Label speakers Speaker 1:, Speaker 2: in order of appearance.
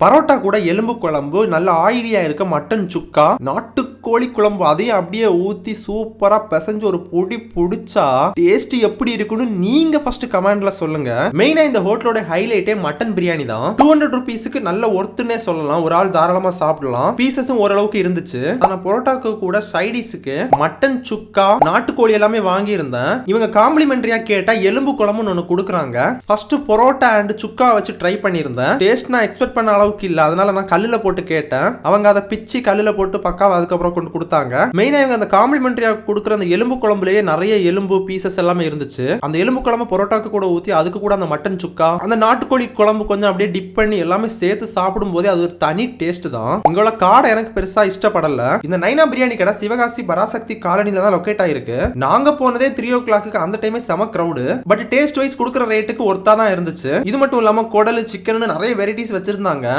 Speaker 1: பரோட்டா கூட எலும்பு குழம்பு, நல்ல ஆயிலியா இருக்க மட்டன் சுக்கா, நாட்டுக்கோழி குழம்பு அதையும் அப்படியே ஊத்தி சூப்பரா பிசைஞ்சு ஒரு பொடி புடிச்சா டேஸ்ட் எப்படி இருக்குன்னு நீங்க ஃபர்ஸ்ட் கமெண்ட்ல சொல்லுங்க. மெயினா இந்த ஹோட்டலோட ஹைலைட்டே மட்டன் பிரியாணி தான். 200 ருபீஸ்க்கு நல்ல ஒர்த்துனே சொல்லலாம். ஒரு ஆள் தாராளமா சாப்பிடலாம். பீசஸும் ஓரளவுக்கு இருந்துச்சு. ஆனா பரோட்டாக்கு கூட சைடிஸ்க்கு மட்டன் சுக்கா, நாட்டுக்கோழி எல்லாமே வாங்கி இருந்தேன். இவங்க காம்ப்ளிமெண்டரியா கேட்டா எலும்பு குழம்புன்னு ஒன்னு கொடுக்குறாங்க. ஃபர்ஸ்ட் பரோட்டா அண்ட் சுக்கா வச்சு ட்ரை பண்ணியிருந்தேன். டேஸ்ட் நான் எக்ஸ்பெக்ட் பண்ண இல்ல, அதனால நான் கல்லுல போட்டு கேட்டேன். அவங்க அதை பிச்சு கல்லுல போட்டு பக்காவா அதுக்கப்புறம் கொண்டு கொடுத்தாங்க. மெயினா இவங்க அந்த காம்ப்ளிமெண்டரியா கொடுக்குற அந்த எலும்பு குழம்புலயே நிறைய எலும்பு பீசஸ் எல்லாமே இருந்துச்சு. அந்த எலும்பு குழம்பு பரோட்டாக்கு கூட ஊத்தி அதுக்கு கூட அந்த மட்டன் சுக்கா, அந்த நாட்டுக்கோழி குழம்பு கொஞ்சம் அப்படியே டிப் பண்ணி எல்லாமே சேர்த்து சாப்பிடும் போதே அது ஒரு தனி டேஸ்ட் தான். இங்களோட காடை எனக்கு பெருசா இஷ்டப்படல. இந்த நைனா பிரியாணி கடை சிவகாசி பராசக்தி காலனில தான் லொகேட் ஆயிருக்கு. நாங்க போனதே 3 o'clock, அந்த டைமே செம கிரவுட். பட் டேஸ்ட் வைஸ் கொடுக்குற ரேட்டுக்கு ஒர்த்தா தான் இருந்துச்சு. இது மட்டும் இல்லாம குடல், சிக்கன் நிறைய வெரைட்டிஸ் வச்சிருந்தாங்க.